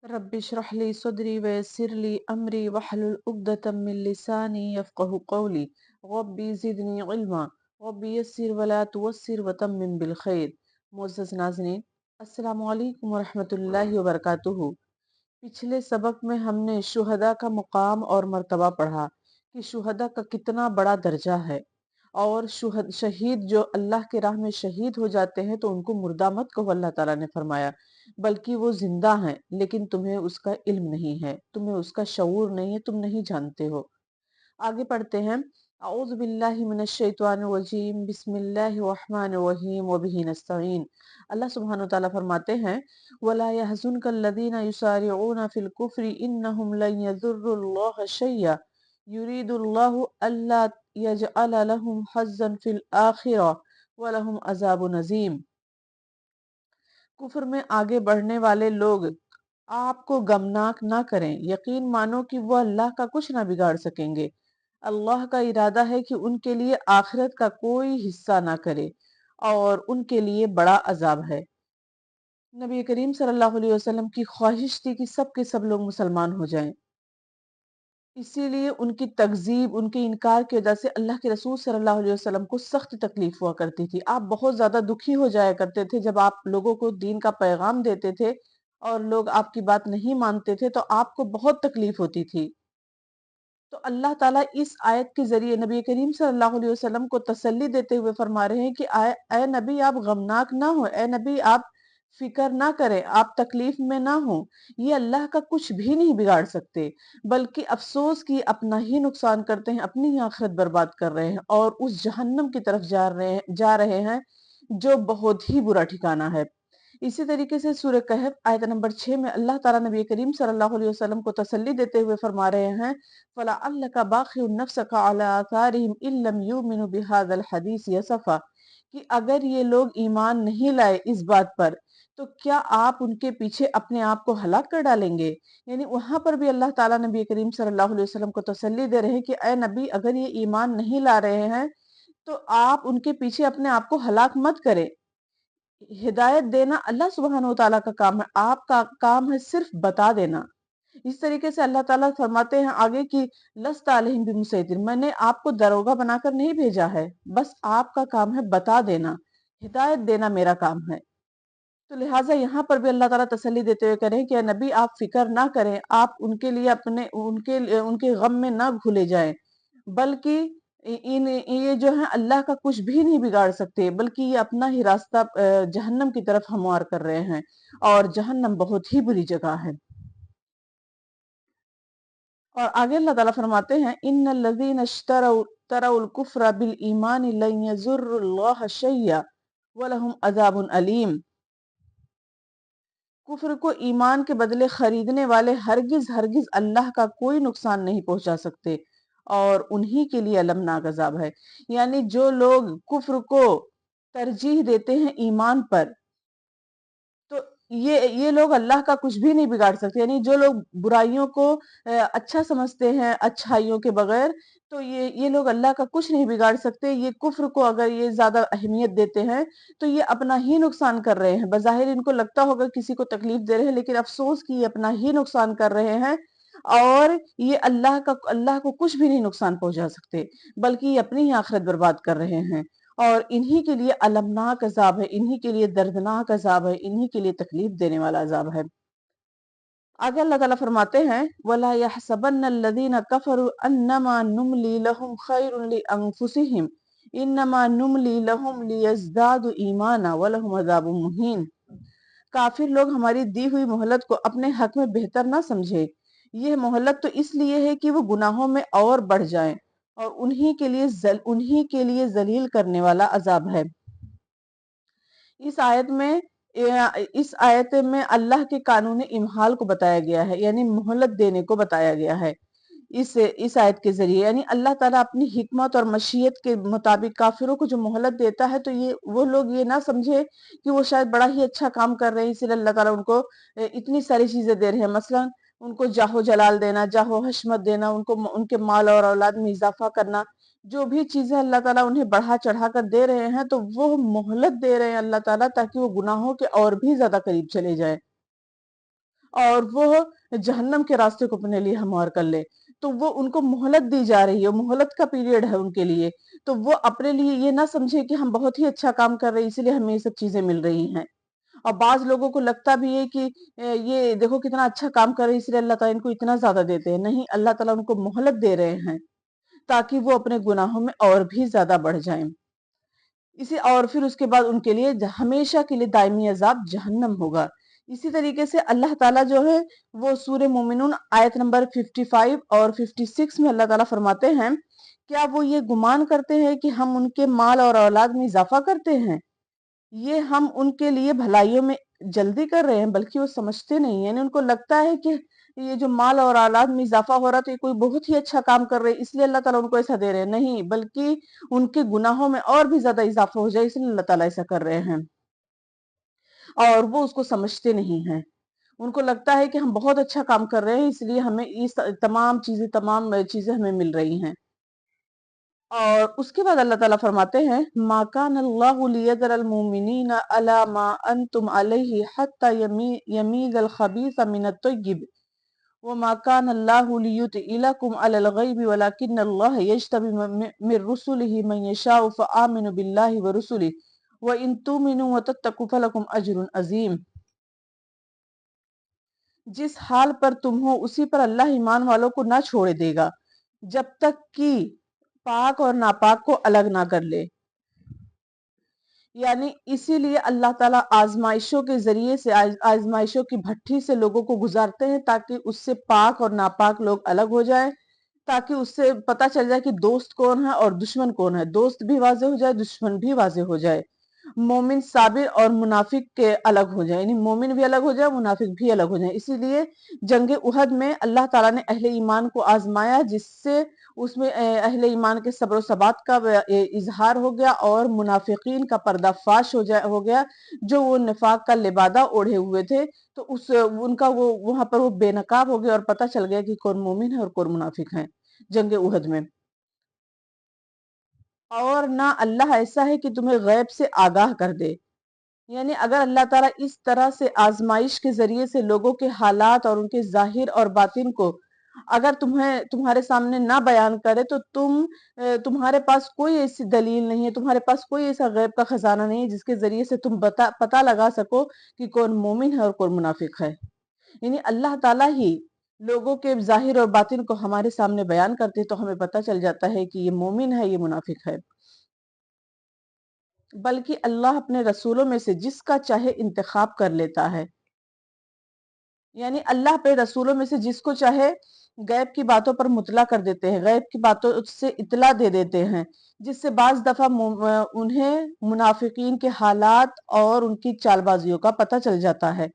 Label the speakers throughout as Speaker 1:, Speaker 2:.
Speaker 1: رب اشرح لي صدري ويسر لي أمري واحلل عقدة من لساني يفقه قولي ربي زدني علما ربي يسر ولا توسر وتمم بالخير۔ معزز ناظرین، السلام علیکم ورحمۃ اللہ وبرکاتہ۔ پچھلے سبق میں ہم نے شہداء کا مقام اور مرتبہ پڑھا کہ شہداء کا کتنا بڑا درجہ ہے، اور شہید جو اللہ کے راہ میں شہید ہو جاتے ہیں تو ان کو مردہ مت کہو، اللہ تعالیٰ نے فرمایا، بلکہ وہ زندہ ہیں لیکن تمہیں اس کا علم نہیں ہے، تمہیں اس کا شعور نہیں ہے، تم نہیں جانتے ہو۔ آگے پڑھتے ہیں۔ اعوذ باللہ من الشیطان الرجیم، بسم اللہ الرحمن الرحیم وبہ نستعین۔ اللہ سبحانہ وتعالیٰ فرماتے ہیں وَلَا يَحْزُنْكَ الَّذِينَ يُسَارِعُونَ فِي الْكُفْرِ إِنَّهُمْ لَن يَضُرُّوا اللَّهَ شَيْئًا يُرِيدُ اللَّهُ أَلَّا يَجْعَلَ لَهُمْ حَظًّا فِي الْآخِرَةِ وَلَهُمْ عَذَابٌ عَظِيمٌ۔ کفر میں آگے بڑھنے والے لوگ آپ کو غمناک نہ کریں، یقین مانو کہ وہ اللہ کا کچھ نہ بگاڑ سکیں گے۔ اللہ کا ارادہ ہے کہ ان کے لیے آخرت کا کوئی حصہ نہ کرے اور ان کے لیے بڑا عذاب ہے۔ نبی کریم صلی اللہ علیہ وسلم کی خواہش تھی کہ سب کے سب لوگ مسلمان ہو جائیں، اسی لیے ان کی تکذیب، ان کے انکار کی وجہ سے اللہ کے رسول صلی اللہ علیہ وسلم کو سخت تکلیف ہوا کرتی تھی۔ آپ بہت زیادہ دکھی ہو جایا کرتے تھے جب آپ لوگوں کو دین کا پیغام دیتے تھے اور لوگ آپ کی بات نہیں مانتے تھے، تو آپ کو بہت تکلیف ہوتی تھی۔ تو اللہ تعالیٰ اس آیت کے ذریعے نبی کریم صلی اللہ علیہ وسلم کو تسلی دیتے ہوئے فرما رہے ہیں کہ اے نبی آپ غمناک نہ ہو، اے نبی آپ فکر نہ کریں، آپ تکلیف میں نہ ہوں، یہ اللہ کا کچھ بھی نہیں بگاڑ سکتے، بلکہ افسوس کی اپنا ہی نقصان کرتے ہیں، اپنی ہی آخرت برباد کر رہے ہیں اور اس جہنم کی طرف جا رہے ہیں جو بہت ہی برا ٹھکانہ ہے۔ اسی طریقے سے سورہ کہف آیت نمبر 6 میں اللہ تعالیٰ نبی کریم صلی اللہ علیہ وسلم کو تسلی دیتے ہوئے فرما رہے ہیں فَلَعَلَّكَ بَاخِعٌ نَفْسَكَ عَلَىٰ آثَارِهِمْ إِن لَّمْ يُؤْمِنُوا بِهَٰذَا الْحَدِيثِ أَسَفًا، کہ اگر یہ لوگ ایمان نہیں لائے اس بات پر تو کیا آپ ان کے پیچھے اپنے آپ کو ہلاک کر ڈالیں گے؟ یعنی وہاں پر بھی اللہ تعالیٰ نبی کریم صلی اللہ علیہ وسلم کو تسلی دے رہے ہیں کہ اے نبی اگر یہ ایمان نہیں لا رہے ہیں تو آپ ان کے پیچھے اپنے آپ کو ہلاک مت کریں۔ ہدایت دینا اللہ سبحانہ وتعالیٰ کا کام ہے، آپ کا کام ہے صرف بتا دینا۔ اس طریقے سے اللہ تعالیٰ فرماتے ہیں آگے کہ لَسْتَ عَلَيْهِمْ بِمُصَيْطِرٍ، میں نے آپ کو داروغہ بنا کر نہیں بھیجا ہے، بس آپ کا کام ہے بتا دینا، ہدایت دینا میرا کام ہے۔ تو لہٰذا یہاں پر بھی اللہ تعالیٰ تسلی دیتے ہوئے کریں کہ اے نبی آپ فکر نہ کریں، آپ ان کے لیے ان کے غم میں نہ گھلے جائیں، بلکہ یہ جو ہیں اللہ کا کچھ بھی نہیں بگاڑ سکتے، بلکہ یہ اپنا ہی راستہ جہنم کی طرف ہموار کر رہے ہیں، اور جہنم بہت ہی بری جگہ ہے۔ اور آگے اللہ تعالیٰ فرماتے ہیں ان الذین اشتروا الکفر بالایمان لن یضروا اللہ شیئا ولہم عذاب علیم۔ کفر کو ایمان کے بدلے خریدنے والے ہرگز ہرگز اللہ کا کوئی نقصان نہیں پہنچا سکتے اور انہی کے لیے المناک عذاب ہے۔ یعنی جو لوگ کفر کو ترجیح دیتے ہیں ایمان پر، تو یہ لوگ اللہ کا کچھ بھی نہیں بگاڑ سکتے۔ یعنی جو لوگ برائیوں کو اچھا سمجھتے ہیں اچھائیوں کے بغیر، تو یہ لوگ اللہ کا کچھ نہیں بگاڑ سکتے۔ یہ کفر کو اگر یہ زیادہ اہمیت دیتے ہیں تو یہ اپنا ہی نقصان کر رہے ہیں۔ بظاہر ان کو لگتا ہوگا کسی کو تکلیف دے رہے ہیں، لیکن افسوس کہ یہ اپنا ہی نقصان کر رہے ہیں، اور یہ اللہ کو کچھ بھی نہیں نقصان پہنچا سکتے، بلکہ یہ اپنی ہی آخرت برباد کر رہے ہیں، اور انہی کے لیے المناک عذاب ہے، انہی کے لیے دردناک عذاب ہے، انہی کے لیے تکلیف دینے والا عذاب ہے۔ آگے اللہ تعالیٰ فرماتے ہیں وَلَا يَحْسَبَنَّ الَّذِينَ كَفَرُوا أَنَّمَا نُمْلِي لَهُمْ خَيْرٌ لِأَنفُسِهِمْ إِنَّمَا نُمْلِي لَهُمْ لِيَزْدَادُوا إِيمَانًا وَلَهُمْ عَذَابٌ مُهِينٌ۔ کافر لوگ ہماری دی ہوئی مہلت کو اپنے حق میں بہتر نہ سمجھے، یہ مہلت تو اس لیے ہے کہ وہ گناہوں میں اور بڑھ جائیں، اور انہی کے لیے ذلیل کرنے والا عذاب ہے۔ اس آیت میں اللہ کے قانون امحال کو بتایا گیا ہے، یعنی مہلت دینے کو بتایا گیا ہے اس آیت کے ذریعے۔ یعنی اللہ تعالیٰ اپنی حکمت اور مشیت کے مطابق کافروں کو جو مہلت دیتا ہے، تو وہ لوگ یہ نہ سمجھے کہ وہ شاید بڑا ہی اچھا کام کر رہے ہیں، اسی لیے اللہ تعالیٰ ان کو اتنی ساری چیزیں دے رہے ہیں۔ مثلا ان کو جاہ و جلال دینا، جاہ و حشمت دینا، ان کے مال اور اولاد میں اضافہ کرنا، جو بھی چیزیں اللہ تعالیٰ انہیں بڑھا چڑھا کر دے رہے ہیں، تو وہ مہلت دے رہے ہیں اللہ تعالیٰ تاکہ وہ گناہوں کے اور بھی زیادہ قریب چلے جائیں، اور وہ جہنم کے راستے کو اپنے لیے ہموار کر لے، تو وہ ان کو مہلت دی جا رہی ہے، مہلت کا پیریڈ ہے ان کے لیے، تو وہ اپنے لیے یہ نہ سمجھے کہ ہم بہت ہی اچھا کام کر رہے ہیں اسی لیے ہمیں یہ سب چیزیں مل رہی ہیں۔ اور بعض لوگوں کو لگتا بھی ہے کہ یہ دیکھو کتنا اچھا کام کر رہے ہیں اس لیے اللہ تعالیٰ ان کو اتنا زیادہ دیتے ہیں، نہیں، اللہ تعالیٰ ان کو مہلت دے رہے ہیں تاکہ وہ اپنے گناہوں میں اور بھی زیادہ بڑھ جائیں، اور پھر اس کے بعد ان کے لیے ہمیشہ کے لیے دائمی عذاب جہنم ہوگا۔ اسی طریقے سے اللہ تعالیٰ جو ہے وہ سورہ مومنون آیت نمبر 55 اور 56 میں اللہ تعالیٰ فرماتے ہیں، کیا وہ یہ گمان کرتے ہیں کہ ہم ان کے مال اور اولاد میں اضافہ کرتے ہیں؟ یہ ہم ان کے لیے بھلائیوں میں جلدی کر رہے ہیں، بلکہ وہ سمجھتے نہیں ہیں، یعنی ان کو لگتا ہے کہ یہ جو مال اور اولاد میں اضافہ ہو رہا تو یہ کوئی بہت ہی اچھا کام کر رہے ہیں اس لیے اللہ تعالیٰ ان کو ایسا دے رہے ہیں، نہیں، بلکہ ان کے گناہوں میں اور بھی زیادہ اضافہ ہو جائے اس لیے اللہ تعالیٰ ایسا کر رہے ہیں، اور وہ اس کو سمجھتے نہیں ہیں۔ ان کو لگتا ہے کہ ہم بہت اچھا کام کر رہے ہیں اس لیے ہمیں تمام چیزیں ہمیں مل رہی ہیں۔ اور اس کے بعد اللہ تعالیٰ فرماتے ہیں، مَا كَانَ اللَّهُ لِيَذَرَ الْمُؤْمِنِينَ عَلَى مَا أَنْتُمْ عَلَيْهِ حَتَّى يَمِيزَ الْخَبِيثَ مِنَ الطَّيِّبِ وَمَا كَانَ اللَّهُ لِيُطْلِعَكُمْ عَلَى الْغَيْبِ وَلَكِنَّ اللَّهَ يَجْتَبِي مِن رُّسُلِهِ مَن يَشَاءُ فَآمِنُوا بِاللَّهِ وَرُسُلِهِ وَإِن تُؤْمِنُوا وَتَتَّقُوا فَلَكُمْ أَجْرٌ عَظِيمٌ۔ جس حال پر تم ہو اسی پر اللہ ایمان والوں کو نہ چھوڑے دے گا جب تک کہ پاک اور ناپاک کو الگ نہ کر لے، یعنی اسی لیے اللہ تعالیٰ آزمائشوں کے ذریعے سے آزمائشوں کی بھٹی سے لوگوں کو گزارتے ہیں تاکہ اس سے پاک اور ناپاک لوگ الگ ہو جائیں، تاکہ اس سے پتہ چل جائے کہ دوست کون ہے اور دشمن کون ہے، دوست بھی واضح ہو جائے، دشمن بھی واضح ہو جائے، مومن صابر اور منافق کے الگ ہو جائیں، یعنی مومن بھی الگ ہو جائے، منافق بھی الگ ہو جائیں۔ اسی لیے جنگ احد میں اللہ تعالیٰ نے اہل ایمان کو آزمایا جس سے اس میں اہل ایمان کے صبر و ثبات کا اظہار ہو گیا اور منافقین کا پردہ فاش ہو گیا، جو وہ نفاق کا لبادہ اوڑھے ہوئے تھے، تو ان کا وہ وہاں پر وہ بے نقاب ہو گیا اور پتہ چل گیا کہ کون مومن ہے اور کون منافق ہے جنگ احد میں۔ اور نہ اللہ ایسا ہے کہ تمہیں غیب سے آگاہ کر دے، یعنی اگر اللہ تعالیٰ اس طرح سے آزمائش کے ذریعے سے لوگوں کے حالات اور ان کے ظاہر اور باطن کو اگر تمہارے سامنے نہ بیان کرے تو تمہارے پاس کوئی ایسی دلیل نہیں ہے، تمہارے پاس کوئی ایسا غیب کا خزانہ نہیں ہے جس کے ذریعے سے تم پتہ لگا سکو کہ کون مومن ہے اور کون منافق ہے، یعنی اللہ تعالیٰ ہی لوگوں کے ظاہر اور باطن کو ہمارے سامنے بیان کرتے تو ہمیں پتہ چل جاتا ہے کہ یہ مومن ہے، یہ منافق ہے۔ بلکہ اللہ اپنے رسولوں میں سے جس کا چاہے انتخاب کر لیتا ہے، یعنی اللہ اپنے رسولوں میں سے جس کو چاہے غیب کی باتوں پر مطلع کر دیتے ہیں، غیب کی باتوں سے اطلاع دے دیتے ہیں، جس سے بعض دفعہ انہیں منافقین کے حالات اور ان کی چال بازیوں کا پتہ چل جاتا ہے،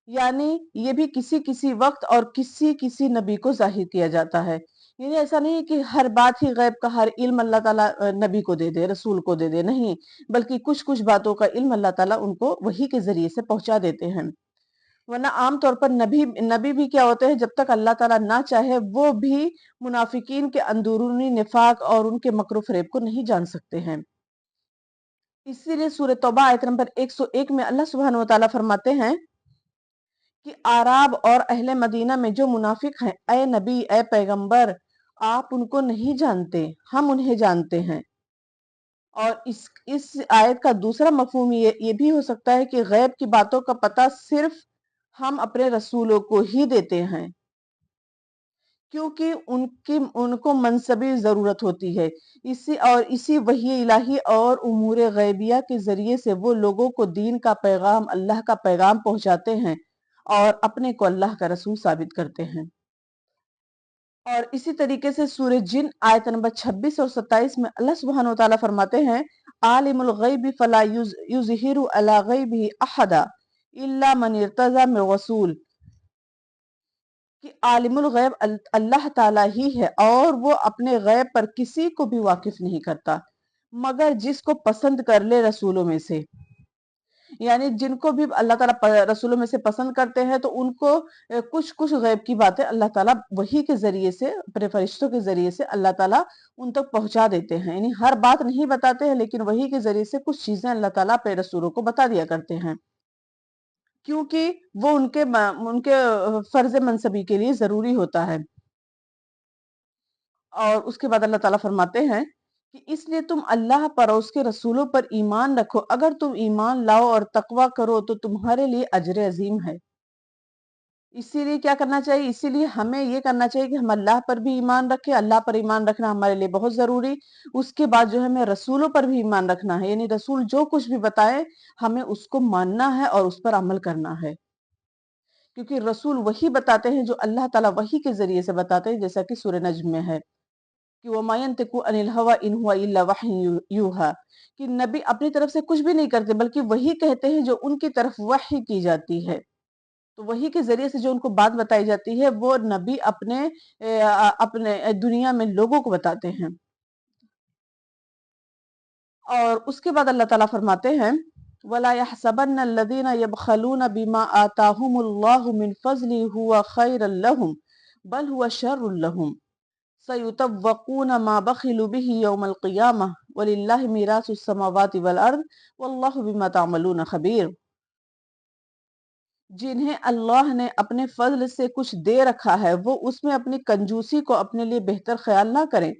Speaker 1: یعنی یہ بھی کسی کسی وقت اور کسی کسی نبی کو ظاہر کیا جاتا ہے، یعنی ایسا نہیں کہ ہر بات ہی غیب کا ہر علم اللہ تعالیٰ نبی کو دے دے، رسول کو دے دے، نہیں، بلکہ کچھ باتوں کا علم اللہ تعالیٰ ان کو وحی کے ذریعے سے پہنچا دیتے ہیں، ورنہ عام طور پر نبی بھی کیا ہوتے ہیں، جب تک اللہ تعالیٰ نہ چاہے وہ بھی منافقین کے اندرونی نفاق اور ان کے مکر و فریب کو نہیں جان سکتے ہیں۔ اسی لیے سورہ توبہ آیت نمبر 101 میں اللہ سبحانہ وتعالیٰ فرماتے ہیں کہ اعراب اور اہل مدینہ میں جو منافق ہیں، اے نبی، اے پیغمبر، آپ ان کو نہیں جانتے، ہم انہیں جانتے ہیں۔ اور اس آیت کا دوسرا مفہوم یہ بھی ہو سکتا ہے کہ غیب کی باتوں کا پتہ صرف ہم اپنے رسولوں کو ہی دیتے ہیں، کیونکہ ان کو منصبی ضرورت ہوتی ہے، اسی وحی الہی اور امور غیبیہ کے ذریعے سے وہ لوگوں کو دین کا پیغام، اللہ کا پیغام پہنچاتے ہیں اور اپنے کو اللہ کا رسول ثابت کرتے ہیں۔ اور اسی طریقے سے سورہ جن آیت نمبر 26 اور 27 میں اللہ سبحانہ وتعالیٰ فرماتے ہیں، عالم الغیب فلا یظہر علی غیبہ احدا الا من ارتضی من رسول، کہ عالم الغیب اللہ تعالیٰ ہی ہے اور وہ اپنے غیب پر کسی کو بھی واقف نہیں کرتا مگر جس کو پسند کر لے رسولوں میں سے، یعنی جن کو بھی اللہ تعالیٰ رسولوں میں سے پسند کرتے ہیں تو ان کو کچھ غیب کی باتیں اللہ تعالیٰ وحی کے ذریعے سے، اپنے فرشتوں کے ذریعے سے اللہ تعالیٰ ان تک پہنچا دیتے ہیں، یعنی ہر بات نہیں بتاتے ہیں لیکن وحی کے ذریعے سے کچھ چیزیں اللہ تعالیٰ اپنے رسولوں کو بتا دیا کرتے ہیں۔ کیونکہ وہ ان کے فرض منصبی کے لیے ضروری ہوتا ہے۔ اور اس کے بعد اللہ تعالیٰ فرماتے ہیں کہ اس لیے تم اللہ پر اور اس کے رسولوں پر ایمان رکھو، اگر تم ایمان لاؤ اور تقوی کرو تو تمہارے لیے اجر عظیم ہے۔ اسی لیے کیا کرنا چاہیے؟ اسی لیے ہمیں یہ کرنا چاہیے کہ ہم اللہ پر بھی ایمان رکھیں، اللہ پر ایمان رکھنا ہمارے لیے بہت ضروری۔ اس کے بعد جو ہے ہمیں رسولوں پر بھی ایمان رکھنا ہے، یعنی رسول جو کچھ بھی بتائے ہمیں اس کو ماننا ہے اور اس پر عمل کرنا ہے، کیونکہ رسول وہی بتاتے ہیں جو اللہ تعالیٰ وحی کے ذریعے سے بتاتے ہیں، جیسا کہ سورہ نجم میں ہے کہ وَمَا يَنْطِقُ عَنِ الْهَوَىٰ إِنْ هُوَ إِلَّا وَحْيٌ يُوحَىٰ، کہ نبی اپنی طرف سے کچھ بھی نہیں کرتے بلکہ وہی کہتے ہیں جو ان کی طرف وحی کی جاتی ہے۔ تو وحی کے ذریعے سے جو ان کو بات بتائی جاتی ہے وہ نبی اپنے دنیا میں لوگوں کو بتاتے ہیں۔ اور اس کے بعد اللہ تعالیٰ فرماتے ہیں وَلَا يَحْسَبَنَّ الَّذِينَ يَبْخَلُونَ بِمَا آتَاهُمُ اللَّهُ مِنْ فَضْلِهِ هُوَ خَيْرًا لَهُمْ بَلْ هُوَ شَرٌّ لَهُمْ سَيُطَوَّقُونَ مَا بَخِلُوا بِهِ يَوْمَ الْقِيَامَةِ وَلِلَّهِ مِيرَاثُ السَّمَاوَاتِ وَالْأَرْضِ وَاللَّهُ بِمَا تَعْمَلُونَ خَبِيرٌ۔ جنہیں اللہ نے اپنے فضل سے کچھ دے رکھا ہے وہ اس میں اپنی کنجوسی کو اپنے لیے بہتر خیال نہ کریں،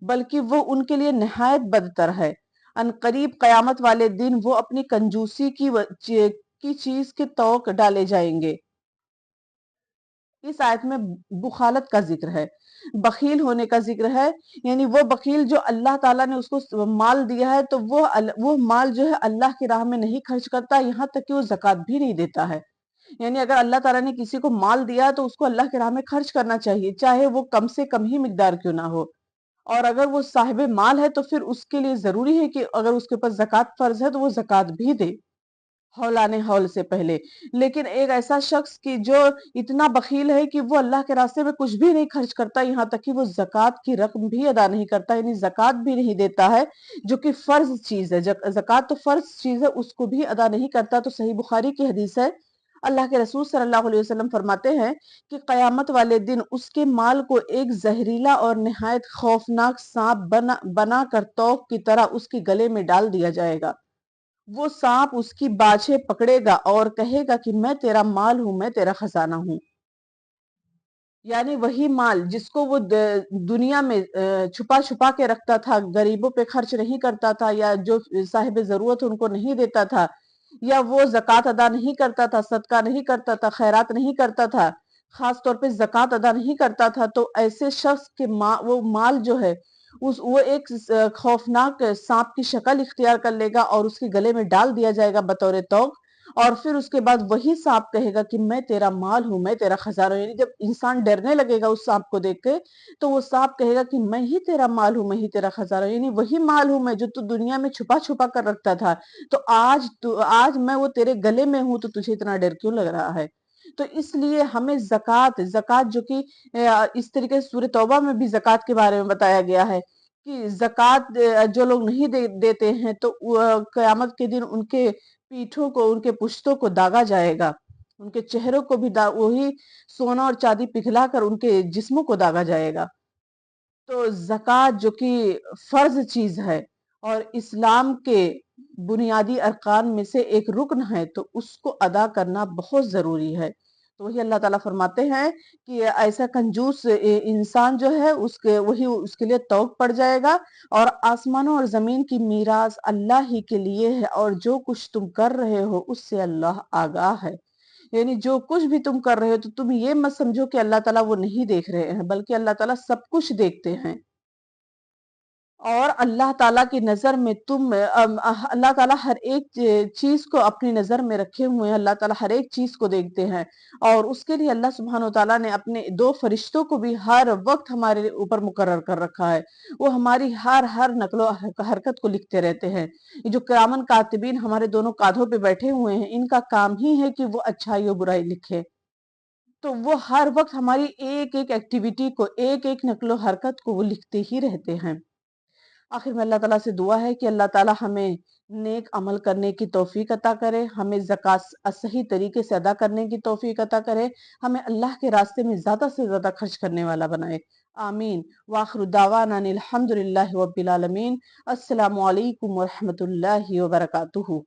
Speaker 1: بلکہ وہ ان کے لیے نہایت بدتر ہے۔ ان قریب قیامت والے دن وہ اپنی کنجوسی کی چیز کے توق ڈالے جائیں گے۔ اس آیت میں بخالت کا ذکر ہے، بخیل ہونے کا ذکر ہے، یعنی وہ بخیل جو اللہ تعالیٰ نے اس کو مال دیا ہے تو وہ مال جو ہے اللہ کی راہ میں نہیں خرچ کرتا، یہاں تک کہ وہ زکوٰۃ بھی نہیں دیتا ہے۔ یعنی اگر اللہ تعالیٰ نے کسی کو مال دیا تو اس کو اللہ کے راہ میں خرچ کرنا چاہیے، چاہے وہ کم سے کم ہی مقدار کیوں نہ ہو۔ اور اگر وہ صاحب مال ہے تو پھر اس کے لیے ضروری ہے کہ اگر اس کے اوپر زکوٰۃ فرض ہے تو وہ زکوٰۃ بھی دے ہولانے ہول سے پہلے۔ لیکن ایک ایسا شخص کی جو اتنا بخیل ہے کہ وہ اللہ کے راستے میں کچھ بھی نہیں خرچ کرتا، یہاں تک کہ وہ زکوٰۃ کی رقم بھی ادا نہیں کرتا، یعنی زکوٰۃ بھی نہیں دیتا ہے جو کہ فرض چیز ہے، زکوٰۃ تو فرض چیز ہے، اس کو بھی ادا نہیں کرتا۔ تو صحیح بخاری کی حدیث ہے، اللہ کے رسول صلی اللہ علیہ وسلم فرماتے ہیں کہ قیامت والے دن اس کے مال کو ایک زہریلا اور نہایت خوفناک سانپ بنا کر توق کی طرح اس کے گلے میں ڈال دیا جائے گا۔ وہ سانپ اس کی باچھیں پکڑے گا اور کہے گا کہ میں تیرا مال ہوں، میں تیرا خزانہ ہوں۔ یعنی وہی مال جس کو وہ دنیا میں چھپا چھپا کے رکھتا تھا، غریبوں پہ خرچ نہیں کرتا تھا، یا جو صاحب ضرورت ان کو نہیں دیتا تھا، یا وہ زکوٰۃ ادا نہیں کرتا تھا، صدقہ نہیں کرتا تھا، خیرات نہیں کرتا تھا، خاص طور پہ زکوٰۃ ادا نہیں کرتا تھا، تو ایسے شخص کے وہ مال جو ہے وہ ایک خوفناک سانپ کی شکل اختیار کر لے گا اور اس کے گلے میں ڈال دیا جائے گا بطور توق، اور پھر اس کے بعد وہی سانپ کہے گا کہ میں تیرا مال ہوں، میں تیرا خزانہ ہوں۔ یعنی جب انسان ڈرنے لگے گا اس سانپ کو دیکھ کے تو وہ سانپ کہے گا کہ میں ہی تیرا مال ہوں، میں ہی تیرا خزانہ ہوں، یعنی وہی مال ہوں میں جو تو دنیا میں چھپا چھپا کر رکھتا تھا، تو آج میں وہ تیرے گلے میں ہوں تو تجھے اتنا ڈر کیوں لگ رہا ہے؟ تو اس لیے ہمیں زکوٰۃ جو کہ اس طریقے سے سورہ توبہ میں بھی زکوٰۃ کے بارے میں بتایا گیا ہے کہ زکوٰۃ جو لوگ نہیں دیتے ہیں تو قیامت کے دن ان کے پیٹھوں کو، ان کے پشتوں کو داغا جائے گا، ان کے چہروں کو بھی وہی سونا اور چاندی پگھلا کر ان کے جسموں کو داغا جائے گا۔ تو زکوٰۃ جو کہ فرض چیز ہے اور اسلام کے بنیادی ارکان میں سے ایک رکن ہے، تو اس کو ادا کرنا بہت ضروری ہے۔ تو وہی اللہ تعالیٰ فرماتے ہیں کہ ایسا کنجوس انسان جو ہے اس کے لیے توق پڑ جائے گا، اور آسمانوں اور زمین کی میراث اللہ ہی کے لیے ہے، اور جو کچھ تم کر رہے ہو اس سے اللہ آگاہ ہے۔ یعنی جو کچھ بھی تم کر رہے ہو تو تم یہ مت سمجھو کہ اللہ تعالیٰ وہ نہیں دیکھ رہے ہیں، بلکہ اللہ تعالیٰ سب کچھ دیکھتے ہیں۔ اور اللہ تعالیٰ کی نظر میں اللہ تعالیٰ ہر ایک چیز کو اپنی نظر میں رکھے ہوئے ہیں، اللہ تعالیٰ ہر ایک چیز کو دیکھتے ہیں، اور اس کے لیے اللہ سبحانہ وتعالیٰ نے اپنے 2 فرشتوں کو بھی ہر وقت ہمارے اوپر مقرر کر رکھا ہے۔ وہ ہماری ہر نقل و حرکت کو لکھتے رہتے ہیں۔ یہ جو کرامن کاتبین ہمارے دونوں کاندھوں پہ بیٹھے ہوئے ہیں، ان کا کام ہی ہے کہ وہ اچھائی و برائی لکھے، تو وہ ہر وقت ہماری ایک ایک ایکٹیویٹی کو، ایک ایک نقل و حرکت کو وہ لکھتے ہی رہتے ہیں۔ آخر میں اللہ تعالیٰ سے دعا ہے کہ اللہ تعالیٰ ہمیں نیک عمل کرنے کی توفیق عطا کرے، ہمیں زکوٰۃ صحیح طریقے سے ادا کرنے کی توفیق عطا کرے، ہمیں اللہ کے راستے میں زیادہ سے زیادہ خرچ کرنے والا بنائے، آمین۔ وآخر دعوانا ان الحمد للہ رب العالمین۔ السلام علیکم ورحمۃ اللہ وبرکاتہ۔